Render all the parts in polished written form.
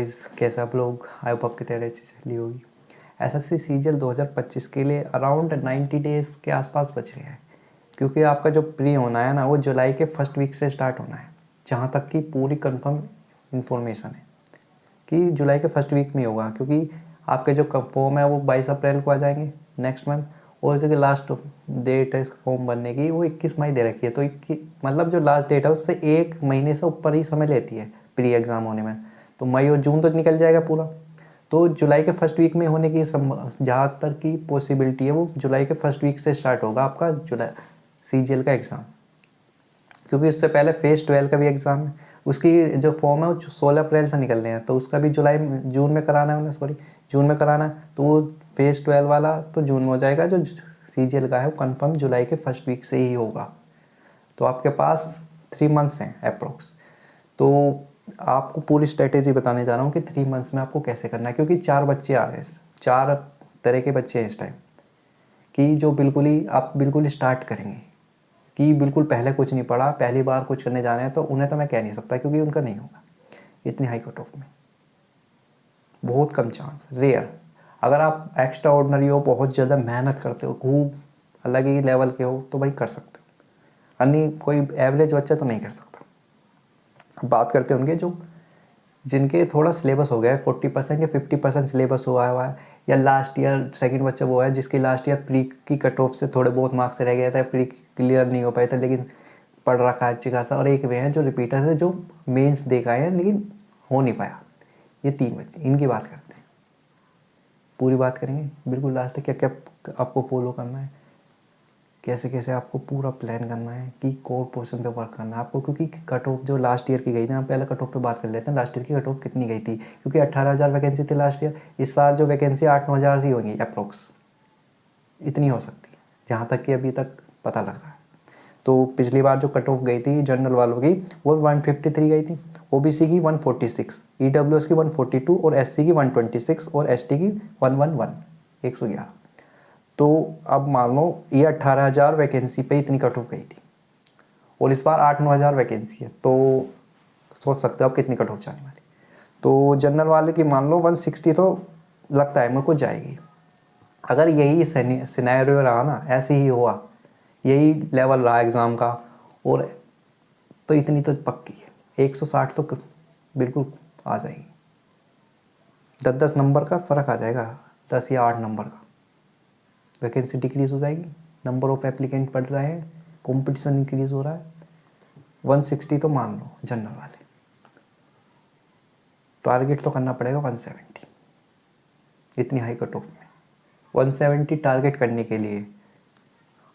Guys, कैसे आप लोग? आई होप आपकी तैयारी अच्छी चली होगी। एसएससी सीजीएल 2025 के लिए अराउंड 90 डेज़ के आसपास बच रहे हैं, क्योंकि आपका जो प्री होना है ना वो जुलाई के फर्स्ट वीक से स्टार्ट होना है। जहाँ तक कि पूरी कंफर्म इन्फॉर्मेशन है कि जुलाई के फर्स्ट वीक में होगा, क्योंकि आपके जो फॉर्म है वो 22 अप्रैल को आ जाएंगे नेक्स्ट मंथ, और जो लास्ट डेट है इस फॉर्म भरने की वो 21 मई दे रखी है। तो 21 मतलब जो लास्ट डेट है उससे एक महीने से ऊपर ही समय लेती है प्री एग्ज़ाम होने में। तो मई और जून तो निकल जाएगा पूरा। तो जुलाई के फर्स्ट वीक में होने की जहाँ तक की पॉसिबिलिटी है वो जुलाई के फर्स्ट वीक से स्टार्ट होगा आपका जुलाई सीजीएल का एग्ज़ाम, क्योंकि उससे पहले फेज़ 12 का भी एग्ज़ाम है। उसकी जो फॉर्म है वो 16 अप्रैल से निकलने हैं, तो उसका भी जून में कराना है उन्हें, जून में कराना है। तो वो फेज़ 12 वाला तो जून में हो जाएगा, जो सीजीएल का है वो कंफर्म जुलाई के फर्स्ट वीक से ही होगा। तो आपके पास 3 मंथ्स हैं अप्रोक्स। तो आपको पूरी स्ट्रेटेजी बताने जा रहा हूँ कि 3 मंथ्स में आपको कैसे करना है, क्योंकि 4 बच्चे आ रहे हैं, 4 तरह के बच्चे हैं इस टाइम, कि जो आप बिल्कुल स्टार्ट करेंगे, कि बिल्कुल पहले कुछ नहीं पढ़ा, पहली बार कुछ करने जा रहे हैं। तो उन्हें तो मैं कह नहीं सकता, क्योंकि उनका नहीं होगा इतनी हाई कट ऑफ में, बहुत कम चांस, रेयर। अगर आप एक्स्ट्रा ऑर्डिनरी हो, बहुत ज़्यादा मेहनत करते हो, खूब अलग ही लेवल के हो, तो भाई कर सकते हो, अन्य कोई एवरेज बच्चा तो नहीं कर सकता। बात करते हैं उनके जो जिनके थोड़ा सिलेबस हो गया है, 40% या 50% सिलेबस हुआ है, या लास्ट ईयर सेकंड बच्चा वो है जिसकी लास्ट ईयर प्री की कट ऑफ से थोड़े बहुत मार्क्स रह गया था, प्री क्लियर नहीं हो पाया था, लेकिन पढ़ रखा है अच्छी खासा। और एक वे हैं जो रिपीटर है, जो मेंस दे के आए हैं लेकिन हो नहीं पाया। ये 3 बच्चे, इनकी बात करते हैं, पूरी बात करेंगे बिल्कुल लास्ट तक, क्या क्या आपको फॉलो करना है, कैसे कैसे आपको पूरा प्लान करना है, कि कोर पोर्शन पे वर्क करना है आपको। क्योंकि कट ऑफ जो लास्ट ईयर की गई थी, हम पहले कट ऑफ पे बात कर लेते हैं, लास्ट ईयर की कट ऑफ कितनी गई थी, क्योंकि 18,000 वैकेंसी थी लास्ट ईयर। इस साल जो वैकेंसी 8-9 हज़ार ही होंगी अप्रोक्स, इतनी हो सकती है जहाँ तक कि अभी तक पता लग रहा है। तो पिछली बार जो कट ऑफ गई थी जनरल वालों की वो 153 गई थी, ओबीसी की 146, ईडब्ल्यूएस की 142 और एससी की 126 और एसटी की 111। तो अब मान लो ये 18,000 वैकेंसी पे इतनी कट ऑफ गई थी, और इस बार 8-9 हज़ार वैकेंसी है, तो सोच सकते हो आप कितनी कट ऑफ जाने वाली। तो जनरल वाले की मान लो 160 तो लगता है मेरे को जाएगी। अगर यही सिनेरियो रहा ना, ऐसे ही हुआ, यही लेवल रहा एग्ज़ाम का, और तो इतनी तो पक्की है, 160 तो बिल्कुल आ जाएगी। 10-10 नंबर का फ़र्क आ जाएगा, 10 या 8 नंबर का। वैकेंसी डिक्रीज हो जाएगी, नंबर ऑफ एप्लीकेंट बढ़ रहे हैं, कंपटीशन इंक्रीज हो रहा है। 160 तो मान लो जनरल वाले, टारगेट तो करना पड़ेगा 170, इतनी हाई कट ऑफ में 170 टारगेट करने के लिए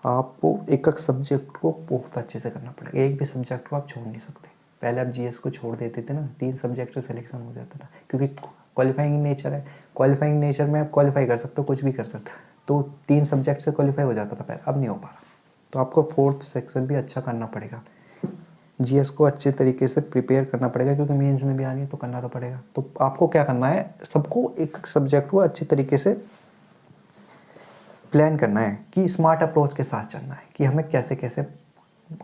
आपको एक एक सब्जेक्ट को बहुत अच्छे से करना पड़ेगा। एक भी सब्जेक्ट को आप छोड़ नहीं सकते। पहले आप जीएस को छोड़ देते थे ना, 3 सब्जेक्ट से सिलेक्शन हो जाता था, क्योंकि क्वालिफाइंग नेचर है। क्वालिफाइंग नेचर में आप क्वालिफाई कर सकते हो, कुछ भी कर सकते हो। तो 3 सब्जेक्ट से क्वालिफाई हो जाता था पहले, अब नहीं हो पा रहा। तो आपको 4th सेक्शन भी अच्छा करना पड़ेगा, जीएस को अच्छे तरीके से प्रिपेयर करना पड़ेगा, क्योंकि मेंस में भी आनी है तो करना तो पड़ेगा। तो आपको क्या करना है, सबको एक एक सब्जेक्ट को अच्छे तरीके से प्लान करना है, कि स्मार्ट अप्रोच के साथ चलना है, कि हमें कैसे कैसे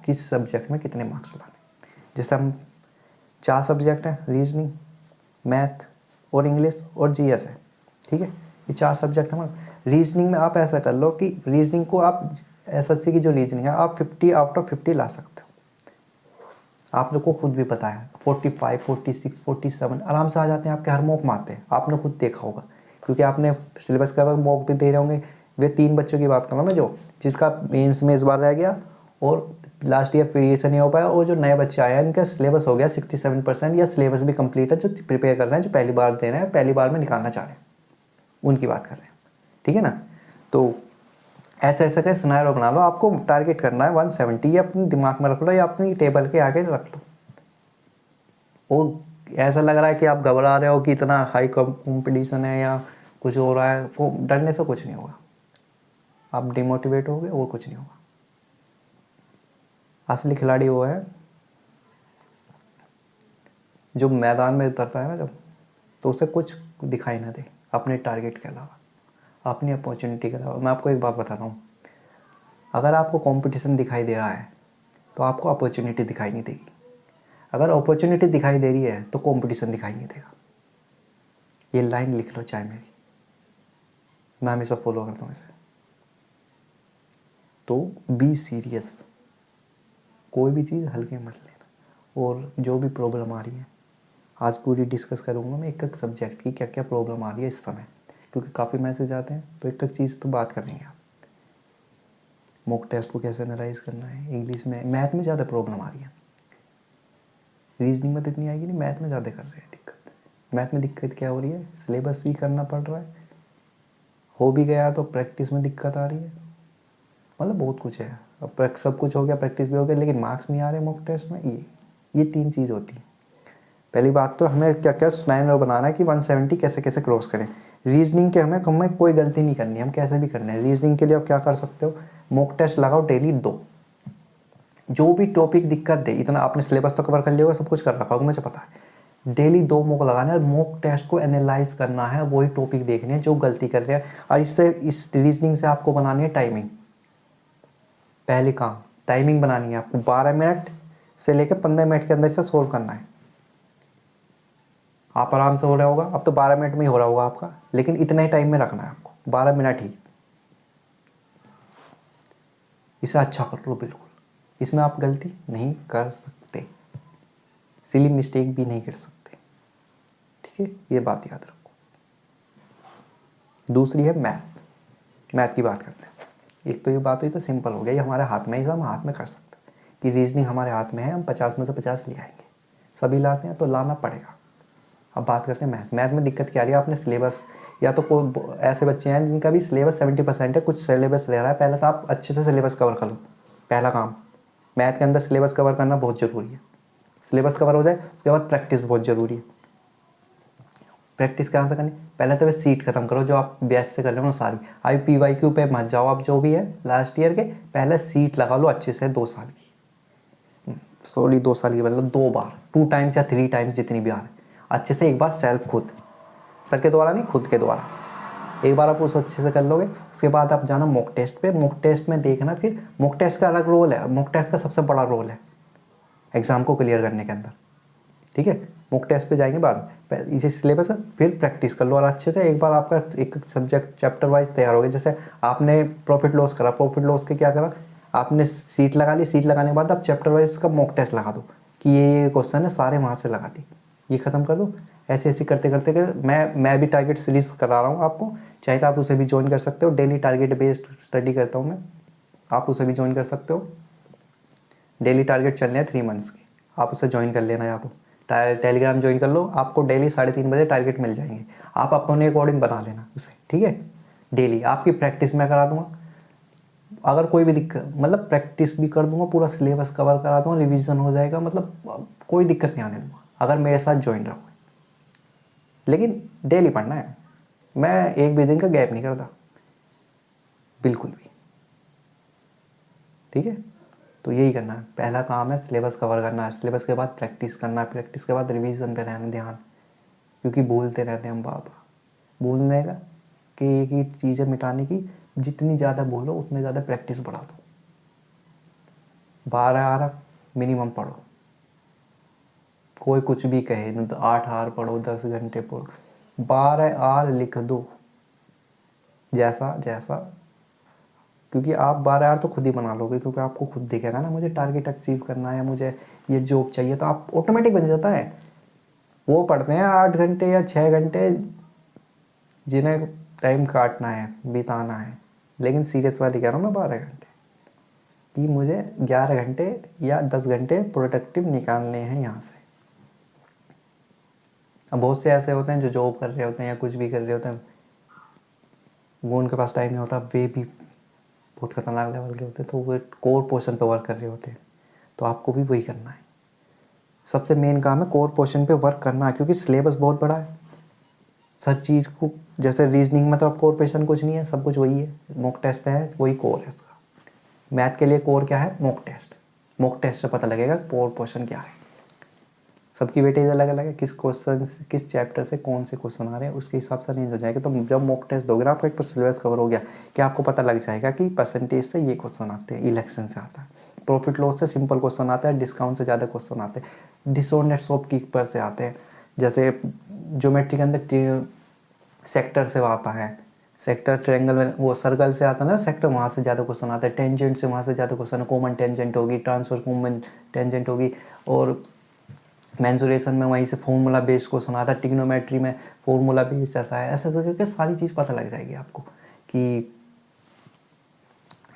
किस सब्जेक्ट में कितने मार्क्स लाने। जैसे हम 4 सब्जेक्ट हैं, रीजनिंग, मैथ और इंग्लिश और जीएस है, ठीक है, ये 4 सब्जेक्ट हैं। रीजनिंग में आप ऐसा कर लो कि रीजनिंग को आप एसएससी की जो रीजनिंग है आप 50 आउट ऑफ 50 ला सकते हो। आप लोग को खुद भी पता है 45, 46, 47 आराम से आ जाते हैं, आपके हर मॉक में आते हैं, आपने खुद देखा होगा, क्योंकि आपने सिलेबस का मॉक भी दे रहे होंगे। वे 3 बच्चों की बात कर रहा हूँ मैं, जो जिसका मेंस में इस बार रह गया और लास्ट ईयर फिर से नहीं हो पाया, और जो नए बच्चे आए हैं इनका सिलेबस हो गया 67%, या सिलेबस भी कंप्लीट है, जो प्रिपेयर कर रहे हैं, जो पहली बार दे रहे हैं, पहली बार में निकालना चाह रहे हैं, उनकी बात कर रहे हैं, ठीक है ना। तो ऐसा ऐसा का सिनेरियो बना लो, आपको टारगेट करना है 170, या अपने दिमाग में रख लो या अपनी टेबल के आगे रख लो। और ऐसा लग रहा है कि आप घबरा रहे हो कि इतना हाई कंपटीशन है या कुछ हो रहा है, डरने से कुछ नहीं होगा, आप डिमोटिवेट होगे और कुछ नहीं होगा। असली खिलाड़ी वो है जो मैदान में उतरता है ना जब, तो उसे कुछ दिखाई ना दे अपने टारगेट के अलावा, अपनी अपॉर्चुनिटी के अलावा। मैं आपको एक बात बताता हूँ, अगर आपको कंपटीशन दिखाई दे रहा है तो आपको अपॉर्चुनिटी दिखाई नहीं देगी। अगर अपॉर्चुनिटी दिखाई दे रही है तो कंपटीशन दिखाई नहीं देगा। ये लाइन लिख लो चाहे मेरी, मैं हमेशा फॉलो करता हूँ इसे। तो बी सीरियस, कोई भी चीज़ हल्के मत लेना। और जो भी प्रॉब्लम आ रही है आज पूरी डिस्कस करूँगा मैं, एक एक सब्जेक्ट की क्या क्या प्रॉब्लम आ रही है इस समय, क्योंकि काफ़ी मैसेज आते हैं, तो एक एक चीज़ पे बात करेंगे। आप मॉक टेस्ट को कैसे एनालाइज करना है, इंग्लिश में, मैथ में ज़्यादा प्रॉब्लम आ रही है, रीजनिंग में तो इतनी आएगी नहीं, मैथ में ज़्यादा कर रहे हैं दिक्कत। मैथ में दिक्कत क्या हो रही है, सिलेबस भी करना पड़ रहा है, हो भी गया तो प्रैक्टिस में दिक्कत आ रही है, मतलब बहुत कुछ है। अब सब कुछ हो गया, प्रैक्टिस भी हो गया, लेकिन मार्क्स नहीं आ रहे मॉक टेस्ट में। ये 3 चीज़ होती है। पहली बात तो हमें क्या क्या स्नाइनर बनाना है कि 170 कैसे कैसे क्रॉस करें। रीजनिंग के हमें कोई गलती नहीं करनी, हम कैसे भी कर लें। रीजनिंग के लिए आप क्या कर सकते हो, मॉक टेस्ट लगाओ डेली 2, जो भी टॉपिक दिक्कत दे। इतना आपने सिलेबस तो कवर कर लिया होगा, सब कुछ कर रखा होगा, मुझे पता है। डेली 2 मॉक लगाना है, मॉक टेस्ट को एनालाइज करना है, वही टॉपिक देखने हैं जो गलती कर रहे हैं, और इससे इस रीजनिंग से आपको बनानी है टाइमिंग। पहले काम टाइमिंग बनानी है आपको, 12 मिनट से लेकर 15 मिनट के अंदर इसे सोल्व करना है। आप आराम से हो रहा होगा, अब तो 12 मिनट में ही हो रहा होगा आपका, लेकिन इतने ही टाइम में रखना है आपको, 12 मिनट ही। इसे अच्छा कर लो बिल्कुल, इसमें आप गलती नहीं कर सकते, सिली मिस्टेक भी नहीं कर सकते, ठीक है, ये बात याद रखो। दूसरी है मैथ, मैथ की बात करते हैं। एक तो ये बात हुई तो सिंपल हो गया, ये हमारे हाथ में ही, हम हाथ में कर सकते हैं कि रीजनिंग हमारे हाथ में है, हम 50 में से 50 ले आएंगे। सभी लाते हैं तो लाना पड़ेगा। अब बात करते हैं मैथ। मैथ में दिक्कत क्या आ रही है, आपने सिलेबस, या तो कोई ऐसे बच्चे हैं जिनका भी सिलेबस 70% है, कुछ सिलेबस ले रहा है, पहले तो आप अच्छे से सिलेबस कवर कर लो। पहला काम, मैथ के अंदर सिलेबस कवर करना बहुत ज़रूरी है। सिलेबस कवर हो जाए उसके बाद प्रैक्टिस बहुत ज़रूरी है। प्रैक्टिस कहाँ से करनी, पहले तो वे सीट खत्म करो जो आप बेस से कर रहे हो सारी, IPYQ पे मत जाओ आप, जो भी है लास्ट ईयर के, पहले सीट लगा लो अच्छे से 2 साल की, सॉरी 2 साल की मतलब 2 बार, 2 टाइम्स या 3 टाइम्स जितनी भी आ रही अच्छे से, एक बार सेल्फ खुद, सर के द्वारा नहीं, खुद के द्वारा एक बार आप उस अच्छे से कर लोगे। उसके बाद आप जाना मॉक टेस्ट पे, मॉक टेस्ट में देखना, फिर मॉक टेस्ट का अलग रोल है, मॉक टेस्ट का सबसे बड़ा रोल है एग्जाम को क्लियर करने के अंदर, ठीक है। मॉक टेस्ट पे जाएंगे बाद, इसे सिलेबस है, फिर प्रैक्टिस कर लो और अच्छे से एक बार आपका एक सब्जेक्ट चैप्टर वाइज तैयार हो गया। जैसे आपने प्रॉफिट लॉस करा, प्रॉफिट लॉस के क्या करा, आपने सीट लगा ली, सीट लगाने के बाद आप चैप्टर वाइज उसका मॉक टेस्ट लगा दो कि ये क्वेश्चन है, सारे वहाँ से लगा दी, ये खत्म कर दो। ऐसे ऐसे करते करते मैं भी टारगेट सीरीज करा रहा हूँ आपको, चाहे तो आप उसे भी ज्वाइन कर सकते हो। डेली टारगेट बेस्ड स्टडी करता हूँ मैं, आप उसे भी ज्वाइन कर सकते हो। डेली टारगेट चल रहे हैं 3 मंथ्स के, आप उसे ज्वाइन कर लेना, या तो टेलीग्राम ज्वाइन कर लो, आपको डेली 3:30 बजे टारगेट मिल जाएंगे, आप अपने अकॉर्डिंग बना लेना उसे, ठीक है। डेली आपकी प्रैक्टिस मैं करा दूंगा, अगर कोई भी दिक्कत, मतलब प्रैक्टिस भी कर दूंगा, पूरा सिलेबस कवर करा दूंगा, रिवीजन हो जाएगा, मतलब कोई दिक्कत नहीं आने दूंगा अगर मेरे साथ ज्वाइन रहोगे। लेकिन डेली पढ़ना है, मैं एक भी दिन का गैप नहीं करता बिल्कुल भी, ठीक है। तो यही करना है, पहला काम है सिलेबस कवर करना है, सिलेबस के बाद प्रैक्टिस करना है, प्रैक्टिस के बाद रिवीजन पे रहना ध्यान, क्योंकि भूलते रहते हैं हम बाबा। भूलने का कि एक ही चीज़ें मिटाने की, जितनी ज़्यादा भूलो उतनी ज़्यादा प्रैक्टिस बढ़ा दो। 12 मिनिमम पढ़ो, कोई कुछ भी कहे नहीं तो 8 पढ़ो, 10 घंटे पढ़ो, 12 लिख दो जैसा जैसा, क्योंकि आप 12 तो खुद ही बना लोगे, क्योंकि आपको खुद दिखेगा ना मुझे टारगेट अचीव करना है, मुझे ये जॉब चाहिए, तो आप ऑटोमेटिक बन जाता है। वो पढ़ते हैं 8 घंटे या 6 घंटे जिन्हें टाइम काटना है, बिताना है, लेकिन सीरियस वाली कह रहा हूँ मैं 12 घंटे, कि मुझे 11 घंटे या 10 घंटे प्रोडक्टिव निकालने हैं यहाँ से। अब बहुत से ऐसे होते हैं जो जॉब कर रहे होते हैं या कुछ भी कर रहे होते हैं, वो उनके पास टाइम नहीं होता, वे भी बहुत खतरनाक लेवल के होते हैं, तो वो कोर पोर्शन पे वर्क कर रहे होते हैं, तो आपको भी वही करना है। सबसे मेन काम है कोर पोर्शन पे वर्क करना है, क्योंकि सिलेबस बहुत बड़ा है, हर चीज़ को, जैसे रीजनिंग में तो अब कोर पोर्शन कुछ नहीं है, सब कुछ वही है, मॉक टेस्ट पे है वही कोर है उसका। मैथ के लिए कोर क्या है, मॉक टेस्ट, मॉक टेस्ट से पता लगेगा कोर पोर्शन क्या है। सबकी वेटेज अलग अलग है, किस क्वेश्चन से, किस चैप्टर से कौन से क्वेश्चन आ रहे हैं, उसके हिसाब से रेंज हो जाएगा। तो जब मॉक टेस्ट दोगे ना, आपका एक सिलेबस कवर हो गया, कि आपको पता लग जाएगा कि परसेंटेज से ये क्वेश्चन आते हैं, इलेक्शन से आता है, प्रॉफिट लॉस से सिंपल क्वेश्चन आता है, डिस्काउंट से ज़्यादा क्वेश्चन आते हैं, डिसऑर्डर शॉप कीपर से आते हैं, जैसे ज्योमेट्री के अंदर सेक्टर से आता है, सेक्टर ट्रायंगल में वो सर्कल से आता है ना सेक्टर, वहाँ से ज़्यादा क्वेश्चन आता है। टेंजेंट से वहाँ से ज़्यादा क्वेश्चन है, कॉमन टेंजेंट होगी, ट्रांसफर कॉमन टेंजेंट होगी, और मेंसुरेशन में वहीं से फॉर्मूला बेस्ड क्वेश्चन आता है, ट्रिग्नोमेट्री में फॉर्मूला बेस्ड आता है। ऐसे ऐसे करके सारी चीज़ पता लग जाएगी आपको कि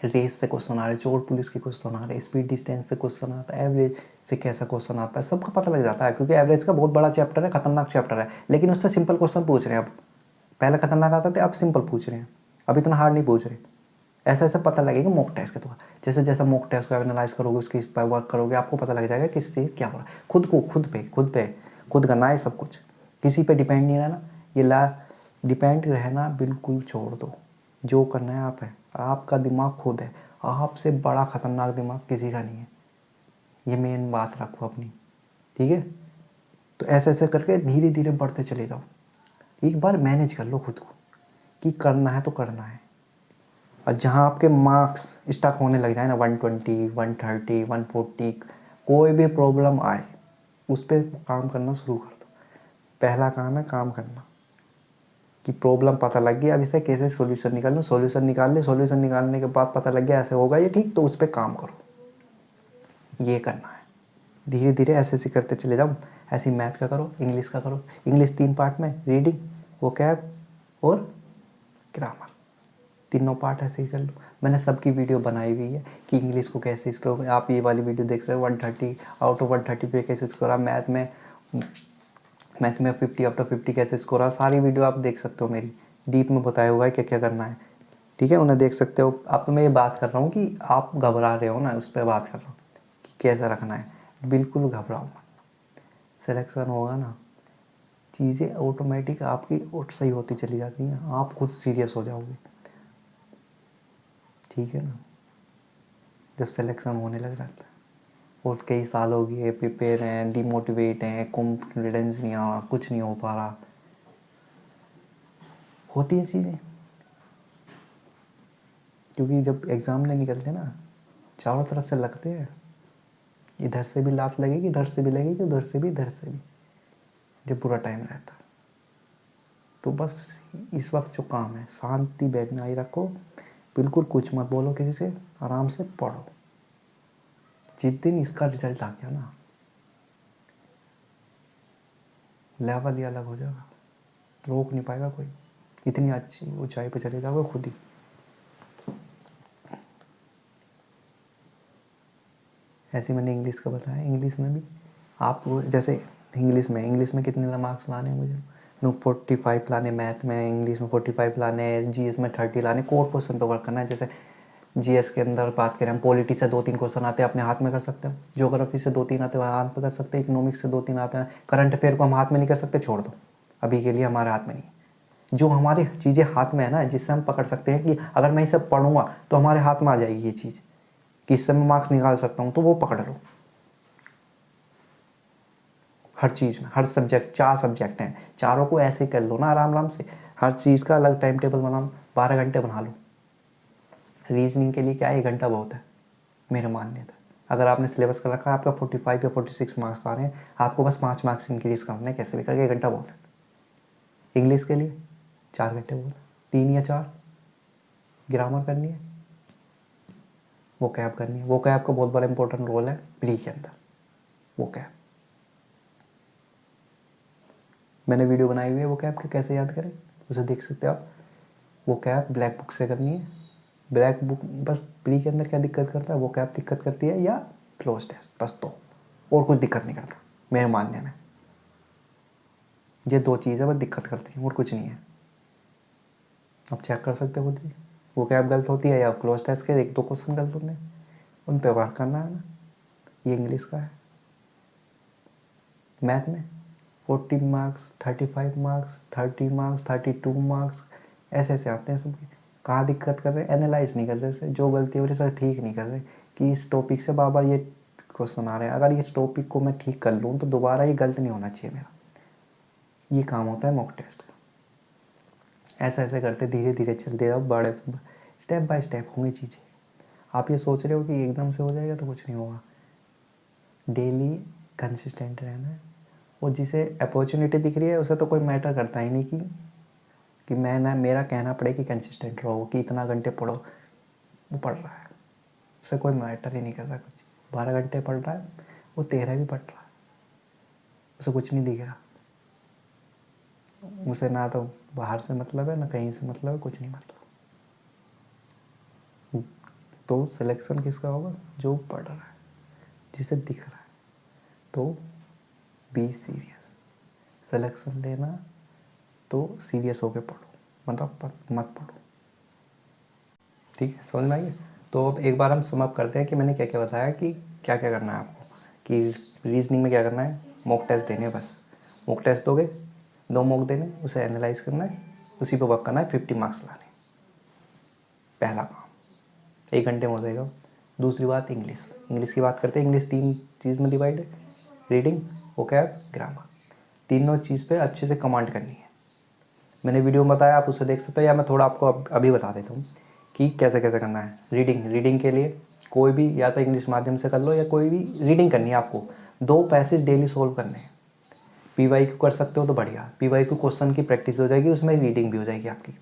रेस से क्वेश्चन आ रहे, चोर पुलिस के क्वेश्चन आ रहे, स्पीड डिस्टेंस से क्वेश्चन आता है, एवरेज से कैसा क्वेश्चन आता है, सबका पता लग जाता है। क्योंकि एवरेज का बहुत बड़ा चैप्टर है, खतरनाक चैप्टर है, लेकिन उससे सिंपल क्वेश्चन पूछ रहे हैं अब। पहले खतरनाक आता थे, अब सिंपल पूछ रहे हैं, अब इतना हार्ड नहीं पूछ रहे। ऐसा ऐसा पता लगेगा मॉक टेस्ट के द्वारा। जैसे जैसे मॉक टेस्ट को एनालाइज करोगे, उसके इस पर वर्क करोगे, आपको पता लग जाएगा किस चीज़ क्या हो रहा है। खुद को खुद करना है सब कुछ, किसी पे डिपेंड नहीं रहना। ये डिपेंड रहना बिल्कुल छोड़ दो। जो करना है आप है, आपका दिमाग खुद है, आपसे बड़ा खतरनाक दिमाग किसी का नहीं है। ये मेन बात रखो अपनी, ठीक है। तो ऐसे ऐसे करके धीरे धीरे बढ़ते चले जाओ। एक बार मैनेज कर लो खुद को कि करना है तो करना है। और जहाँ आपके मार्क्स स्टक होने लग जाए ना 120, 130, 140, कोई भी प्रॉब्लम आए उस पर काम करना शुरू कर दो। पहला काम है काम करना, कि प्रॉब्लम पता लग गई, अब इसे कैसे सॉल्यूशन निकाल लो, सॉल्यूशन निकाल ले, सॉल्यूशन निकालने के बाद पता लग गया ऐसे होगा ये ठीक, तो उस पर काम करो। ये करना है, धीरे धीरे ऐसे ऐसे करते चले जाओ। ऐसे मैथ का करो, इंग्लिश का करो। इंग्लिश 3 पार्ट में, रीडिंग, वोकैब और ग्रामर, तीनों पार्ट ऐसे ही कर लो। मैंने सबकी वीडियो बनाई हुई है कि इंग्लिश को कैसे इसको, आप ये वाली वीडियो देख सकते हो 130 आउट ऑफ 130 पे कैसे स्कोर रहा, मैथ में 50 आउट ऑफ 50 कैसे स्कोर रहा। सारी वीडियो आप देख सकते हो मेरी, डीप में बताया हुआ है क्या क्या करना है, ठीक है, उन्हें देख सकते हो आप। मैं ये बात कर रहा हूँ कि आप घबरा रहे हो ना, उस पर बात कर रहा हूँ कि कैसे रखना है। बिल्कुल घबराओ मत, सिलेक्शन होगा ना, चीज़ें ऑटोमेटिक आपकी सही होती चली जाती हैं, आप खुद सीरियस हो जाओगे, ठीक है ना। जब सिलेक्शन होने लग जाता है, और कई साल हो गए प्रिपेयर हैं, डिमोटिवेट हैं, कॉन्फिडेंस नहीं आ रहा, कुछ नहीं हो पा रहा, होती है चीज़ें। क्योंकि जब एग्ज़ाम नहीं निकलते ना, चारों तरफ से लगते हैं, इधर से भी लात लगेगी, इधर से भी लगेगी, उधर से भी, इधर से भी, जब पूरा टाइम रहता है। तो बस इस वक्त जो काम है, शांति बैठना ही रखो, बिल्कुल कुछ मत बोलो किसी से, आराम से पढ़ो। जिस दिन इसका रिजल्ट आ गया ना, लेवल ही अलग हो जाएगा, रोक नहीं पाएगा कोई, इतनी अच्छी ऊंचाई पे चले जाओगे खुद ही। ऐसे मैंने इंग्लिश का बताया, इंग्लिश में भी आप जैसे इंग्लिश में कितने मार्क्स लाने हैं मुझे, 45 लाने, मैथ में इंग्लिश में 45 लाने, जीएस में 30 लाने, कोर क्वेश्चन पे वर्क करना है। जैसे जीएस के अंदर बात करें हम, पॉलिटी से 2-3 क्वेश्चन आते हैं, अपने हाथ में कर सकते हैं। ज्योग्राफी से 2-3 आते हैं, हाथ में कर सकते हैं। इकोनॉमिक्स से 2-3 आते हैं। करंट अफेयर को हम हाथ में नहीं कर सकते, छोड़ दो, अभी के लिए हमारे हाथ में नहीं। जो हमारी चीज़ें हाथ में है ना, जिससे हम पकड़ सकते हैं कि अगर मैं इसे पढ़ूंगा तो हमारे हाथ में आ जाएगी ये चीज़, कि इससे मैं मार्क्स निकाल सकता हूँ, तो वो पकड़ लो। हर चीज़ में, हर सब्जेक्ट, 4 सब्जेक्ट हैं, चारों को ऐसे कर लो ना आराम आराम से। हर चीज़ का अलग टाइम टेबल बना लो, 12 घंटे बना लो। रीजनिंग के लिए क्या 1 घंटा बहुत है, मेरा मानने था। अगर आपने सिलेबस कर रखा है, आपका 45 या 46 मार्क्स आ रहे हैं, आपको बस 5 मार्क्स इंक्रीज करने, कैसे भी करके 1 घंटा बहुत है। इंग्लिश के लिए 4 घंटे बहुत है, 3 या 4। ग्रामर करनी है, वो कैब करनी है। वो कैब का बहुत बड़ा इंपॉर्टेंट रोल है प्री के अंदर, वो कैब मैंने वीडियो बनाई हुई है। वो कैब के कैसे याद करें, उसे देख सकते हो आप। वो कैब ब्लैक बुक से करनी है। ब्लैक बुक बस, प्री के अंदर क्या दिक्कत करता है, वो कैब दिक्कत करती है, या क्लोज टेस्ट, बस। तो और कुछ दिक्कत नहीं करता मेरे मानने में। ये 2 चीज़ें बस दिक्कत करती हैं, और कुछ नहीं है। आप चेक कर सकते हो खुद भी, वो कैब गलत होती है या क्लोज टेस्ट के 1-2 क्वेश्चन गलत होते हैं, उन पर वर्क करना है ना। ये इंग्लिश का है। मैथ में 40 मार्क्स, 35 मार्क्स, 30 मार्क्स, 32 मार्क्स, ऐसे ऐसे आते हैं सबके। कहाँ दिक्कत कर रहे हैं, एनालाइज नहीं कर रहे उसे, जो गलती हो रही है सर ठीक नहीं कर रहे, कि इस टॉपिक से बार बार ये क्वेश्चन आ रहे हैं, अगर इस टॉपिक को मैं ठीक कर लूँ तो दोबारा ये गलत नहीं होना चाहिए मेरा। ये काम होता है मॉक टेस्ट का। ऐसे ऐसे करते धीरे धीरे चलते जाओ, बड़े स्टेप बाय स्टेप होंगी चीज़ें। आप ये सोच रहे हो कि एकदम से हो जाएगा, तो कुछ नहीं होगा। डेली कंसिस्टेंट रहना है, और जिसे अपॉर्चुनिटी दिख रही है उसे तो कोई मैटर करता ही नहीं कि कि मैं ना, मेरा कहना पड़े कि कंसिस्टेंट रहो, कि इतना घंटे पढ़ो, वो पढ़ रहा है, उसे कोई मैटर ही नहीं कर रहा कुछ। 12 घंटे पढ़ रहा है, वो 13 भी पढ़ रहा है, उसे कुछ नहीं दिख रहा। उसे ना तो बाहर से मतलब है, ना कहीं से मतलब है, कुछ नहीं मतलब। तो सिलेक्शन किसका होगा? जो पढ़ रहा है, जिसे दिख रहा है। तो बी सीरियस। सिलेक्शन लेना तो सीरियस होके पढ़ो, मतलब मत पढ़ो। ठीक है, समझ में आई? तो अब एक बार हम सम अप करते हैं कि मैंने क्या क्या बताया, कि क्या क्या करना है आपको। कि रीजनिंग में क्या करना है, मॉक टेस्ट देने हैं बस। मॉक टेस्ट दोगे, 2 मॉक देने, उसे एनालाइज करना है, उसी पर वर्क करना है, 50 मार्क्स लाने। पहला काम 1 घंटे में हो जाएगा। दूसरी बात, इंग्लिश की बात करते हैं। इंग्लिश 3 चीज़ में डिवाइड है, रीडिंग, वोकैब, ग्रामर। तीनों चीज़ पे अच्छे से कमांड करनी है। मैंने वीडियो में बताया, आप उसे देख सकते हो, या मैं थोड़ा आपको अभी बता देता हूँ कि कैसे कैसे करना है। रीडिंग के लिए कोई भी, या तो इंग्लिश माध्यम से कर लो, या कोई भी रीडिंग करनी है आपको। 2 पैसेज डेली सोल्व करने हैं। PYQ कर सकते हो तो बढ़िया, PYQ क्वेश्चन की प्रैक्टिस भी हो जाएगी, उसमें रीडिंग भी हो जाएगी आपकी।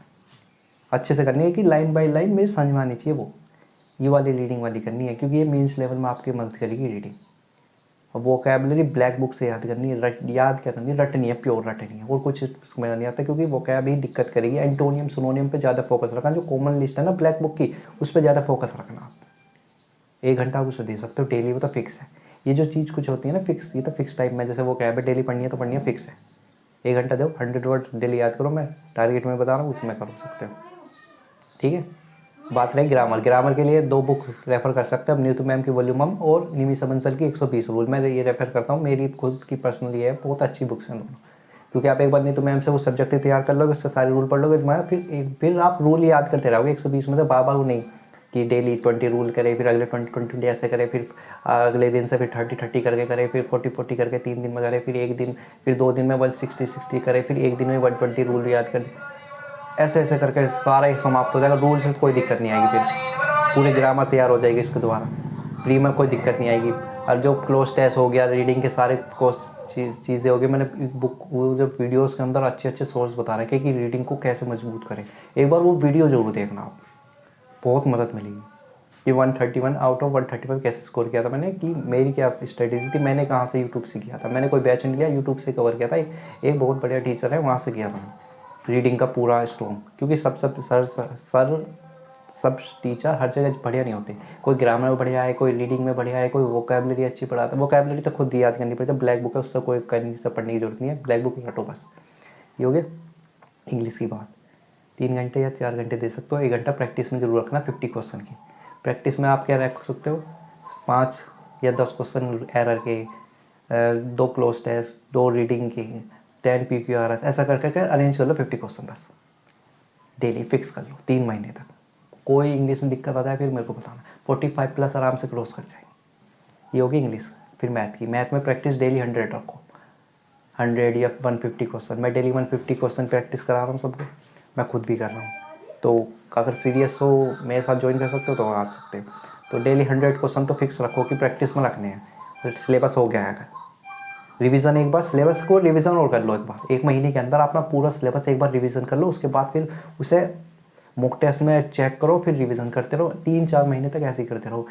अच्छे से करनी है कि लाइन बाय लाइन मेरी समझ में आनी चाहिए, वो ये वाली रीडिंग वाली करनी है, क्योंकि ये मेंस लेवल में आपकी मदद करेगी रीडिंग। और वोकैबलरी ब्लैक बुक से याद करनी है, याद क्या करनी है, रटनी है, प्योर रटनी है, और कुछ समझ नहीं आता, क्योंकि वोकैब ही दिक्कत करेगी। एंटोनियम सिनोनियम पे ज़्यादा फोकस रखना, जो कॉमन लिस्ट है ना ब्लैक बुक की, उस पर ज़्यादा फोकस रखना आप। 1 घंटा आप उसे दे सकते हो डेली, वो तो फिक्स है। ये जो चीज़ कुछ होती है ना फिक्स, ये तो फिक्स टाइप में, जैसे वो कैब है डेली पढ़नी है तो पढ़नी है, फिक्स है। 1 घंटा दो, 100 वर्ड डेली याद करो, मैं टारगेट में बता रहा हूँ, उसमें कर सकते हो। ठीक है, बात रही ग्रामर के लिए 2 बुक रेफर कर सकते हैं, नीतू मैम की वॉल्यूम और निमिषा बंसल की 120 रूल। मैं ये रेफर करता हूँ, मेरी खुद की पर्सनली है, बहुत अच्छी बुक्स हैं दोनों। क्योंकि आप एक बार नीतू मैम से वो सब्जेक्ट तैयार कर लोगे, उससे सारे रूल पढ़ लोगे, फिर आप रूल याद करते रहोगे 120 में से, बार बार नहीं कि डेली 20 रूल करे, फिर अगले 20 ऐसे करे, फिर अगले दिन से फिर 30 करके करे, फिर 40 करके 3 दिन में करे, फिर एक दिन, फिर 2 दिन में 160 करे, फिर एक दिन में 120 रूल याद कर। ऐसे ऐसे करके सारा एक समाप्त हो जाएगा। रूल से कोई दिक्कत नहीं आएगी, फिर पूरी ग्रामर तैयार हो जाएगी इसके द्वारा, प्री में कोई दिक्कत नहीं आएगी। और जो क्लोज टेस्ट हो गया, रीडिंग के सारे चीज़ें हो गई, मैंने बुक वो जो वीडियोस के अंदर अच्छे अच्छे सोर्स बता रखे कि रीडिंग को कैसे मजबूत करें। एक बार वो वीडियो जरूर देखना, आप बहुत मदद मिलेगी। कि 131 आउट ऑफ 135 कैसे स्कोर किया था मैंने, कि मेरी क्या स्ट्रेटेजी थी, मैंने कहाँ से यूट्यूब से किया था। मैंने कोई बैच नहीं लिया, यूट्यूब से कवर किया था। एक बहुत बढ़िया टीचर है, वहाँ से किया था रीडिंग का पूरा स्ट्रॉन्ग। क्योंकि सब टीचर हर जगह बढ़िया नहीं होते। कोई ग्रामर में बढ़िया है, कोई रीडिंग में बढ़िया है, कोई वोकैबलरी अच्छी पढ़ाता है। वोकैबलरी तो खुद याद करनी पड़ती है, ब्लैक बुक है, उससे कोई करने से पढ़ने की जरूरत नहीं है, ब्लैक बुक रटो बस। ये हो गया इंग्लिश की बात। 3 घंटे या 4 घंटे दे सकते हो। 1 घंटा प्रैक्टिस में जरूर रखना, 50 क्वेश्चन की प्रैक्टिस में। आप क्या रख सकते हो, 5 या 10 क्वेश्चन एरर के, 2 क्लोज टेस्ट, 2 रीडिंग के, 10 PQRS, ऐसा करके अरेंज कर लो 50 क्वेश्चन बस। डेली फिक्स कर लो 3 महीने तक। कोई इंग्लिश में दिक्कत आता है फिर मेरे को बताना। 45 प्लस आराम से क्लोज कर जाएंगे। ये होगी इंग्लिश। फिर मैथ की, मैथ में प्रैक्टिस डेली 100 रखो, 100 या 150 क्वेश्चन। मैं डेली 150 क्वेश्चन प्रैक्टिस करा रहा हूँ सबको, मैं खुद भी कर रहा हूँ। तो अगर सीरियस हो मेरे साथ ज्वाइन कर सकते हो तो आ सकते हो। तो डेली 100 क्वेश्चन तो फिक्स रखो कि प्रैक्टिस में रखने हैं। तो सिलेबस हो गया है, अगर रिवीजन एक बार सिलेबस को रिवीजन और कर लो, एक बार 1 महीने के अंदर अपना पूरा सिलेबस एक बार रिवीजन कर लो। उसके बाद फिर उसे मॉक टेस्ट में चेक करो, फिर रिवीजन करते रहो। 3-4 महीने तक ऐसे ही करते रहो।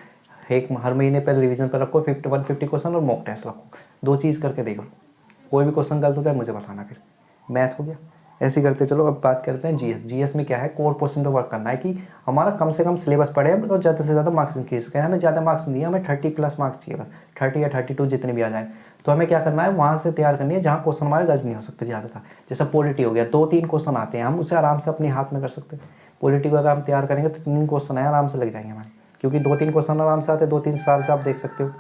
हर महीने पर रिवीजन पर रखो 150 क्वेश्चन, और मॉक टेस्ट रखो। 2 चीज़ करके देखो। कोई भी क्वेश्चन गलत हो जाए मुझे बताना। फिर मैथ हो गया, ऐसे ही करते चलो। अब बात करते हैं जीएस में क्या है, कोर क्वेश्चन पे वर्क करना है कि हमारा कम से कम सिलेबस पढ़े और ज़्यादा से ज़्यादा मार्क्स इंक्रीज करें। हमें ज़्यादा मार्क्स नहीं है, हमें 30+ मार्क्स चाहिए बस, 30 या 32 जितने भी आ जाए। तो हमें क्या करना है, वहाँ से तैयार करनी है जहाँ क्वेश्चन हमारे गलत नहीं हो सकते ज़्यादातर। जैसे पॉलिटी हो गया, 2-3 क्वेश्चन आते हैं, हम उसे आराम से अपने हाथ में कर सकते हैं। पॉलिटी को अगर हम तैयार करेंगे तो 3 क्वेश्चन है, आराम से लग जाएंगे हमारे, क्योंकि 2-3 क्वेश्चन आराम से आते हैं, 2-3 साल से आप देख सकते हो।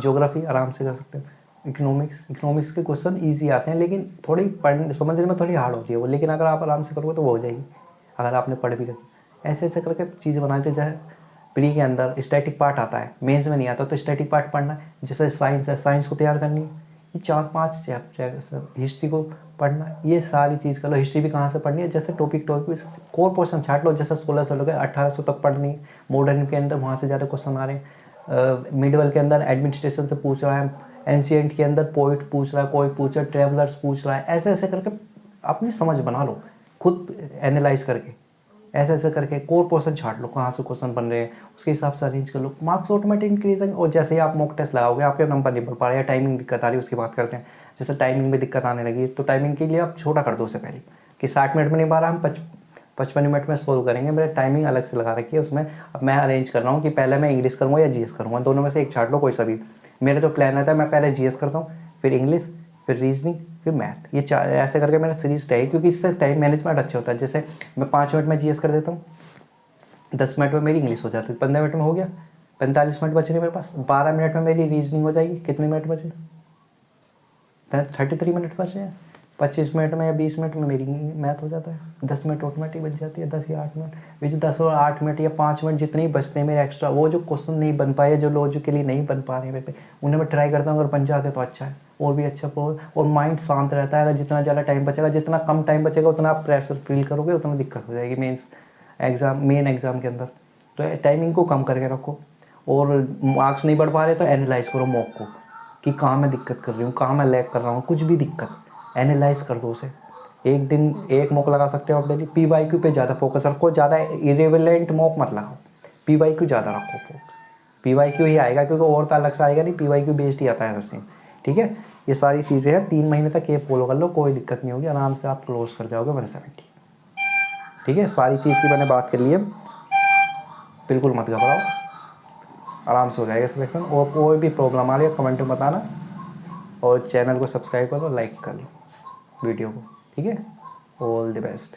ज्योग्राफी आराम से कर सकते हो। इकोनॉमिक्स के क्वेश्चन इजी आते हैं, लेकिन थोड़ी पढ़ने समझने में थोड़ी हार्ड होती है वो, लेकिन अगर आप आराम से करोगे तो वो हो जाएगी, अगर आपने पढ़ भी कर। ऐसे ऐसे करके चीज़ बनाते जाए। प्री के अंदर स्टैटिक पार्ट आता है, मेंस में नहीं आता, तो स्टैटिक पार्ट पढ़ना है। जैसे साइंस है, साइंस को तैयार करनी है, ये 4-5 चैप्टर। हिस्ट्री को पढ़ना है, ये सारी चीज़ कर लो। हिस्ट्री भी कहाँ से पढ़नी है, जैसे टॉपिक कोर पोर्शन छाट लो। जैसे 1600 लोग 1800 तक पढ़नी है। मॉडर्न के अंदर वहाँ से ज़्यादा क्वेश्चन आ रहे हैं। मिडवल के अंदर एडमिनिस्ट्रेशन से पूछ रहा है, एंशियंट के अंदर पोइट पूछ रहा है, कोई पूछ रहा है, ट्रेवलर्स पूछ रहा है। ऐसे ऐसे करके अपनी समझ बना लो, खुद एनालाइज करके, ऐसे ऐसे करके कोर पोर्शन छाट लो, कहाँ से क्वेश्चन बन रहे हैं उसके हिसाब से अरेंज कर लो, मार्क्स ऑटोमेटिक इंक्रीज होंगे। और जैसे ही आप मॉक टेस्ट लगाओगे आपके नंबर नहीं बढ़ पा रहे या टाइमिंग दिक्कत आ रही है, उसकी बात करते हैं। जैसे टाइमिंग में दिक्कत आने लगी तो टाइमिंग के लिए आप छोटा कर दो उससे पहले, कि 60 मिनट में नहीं पा रहा, हम 55 मिनट में सोल्व करेंगे। मेरे टाइमिंग अलग से लगा रखी है उसमें। अब मैं अरेंज कर रहा हूँ कि पहले मैं इंग्लिश करूँगा या जीएस करूँगा, दोनों में से एक छाट लो, कोई सा भी। मेरा जो प्लान रहता है मैं पहले जीएस करता हूँ, फिर इंग्लिश, फिर रीजनिंग, फिर मैथ, ये चार ऐसे करके मेरा सीरीज है, क्योंकि इससे टाइम मैनेजमेंट अच्छा होता है। जैसे मैं 5 मिनट में जीएस कर देता हूँ, 10 मिनट में मेरी इंग्लिश हो जाती है, 15 मिनट में हो गया, 45 मिनट बच रहे मेरे पास, 12 मिनट में मेरी रीजनिंग हो जाएगी। कितने मिनट बचे? 33 मिनट बचे हैं। 25 मिनट में या 20 मिनट में मेरी मैथ हो जाता है, 10 मिनट ऑटोमेटिक बच जाती है, 10 या 8 मिनट। ये जो 10 और 8 मिनट या 5 मिनट जितने ही बचते हैं मेरे एक्स्ट्रा, वो जो क्वेश्चन नहीं बन पाए, जो लॉजिकली नहीं बन पा रहे हैं मेरे पे, उन्हें मैं ट्राई करता हूँ, अगर बन जाते तो अच्छा है, और भी अच्छा। और माइंड शांत रहता है। अगर जितना ज़्यादा टाइम बचेगा, जितना कम टाइम बचेगा, उतना आप प्रेशर फील करोगे, उतना दिक्कत हो जाएगी मेन एग्ज़ाम के अंदर। तो टाइमिंग को कम करके रखो, और मार्क्स नहीं बढ़ पा रहे तो एनालाइज करो मॉक को, कि कहाँ मैं दिक्कत कर रही हूँ, कहाँ मैं लैग कर रहा हूँ, कुछ भी दिक्कत एनालाइज कर दो उसे। एक दिन एक मॉक लगा सकते हो आप डेली। पीवाईक्यू पे ज़्यादा फोकस रखो, ज़्यादा इरेलेवेंट मॉक मत लगाओ, पीवाईक्यू ज़्यादा रखो फोकस। पीवाईक्यू ही आएगा, क्योंकि और तो अलग से आएगा नहीं, पीवाईक्यू बेस्ड ही आता है सेम। ठीक है, ये सारी चीज़ें हैं, 3 महीने तक ये फॉलो कर लो, कोई दिक्कत नहीं होगी, आराम से आप क्लोज कर जाओगे 170। ठीक है, सारी चीज़ की मैंने बात कर ली है, बिल्कुल मत घबराओ, आराम से हो जाएगा सिलेक्शन। और कोई भी प्रॉब्लम आ रही है कमेंट में बताना, और चैनल को सब्सक्राइब कर लो, लाइक कर लो वीडियो को। ठीक है, ऑल द बेस्ट।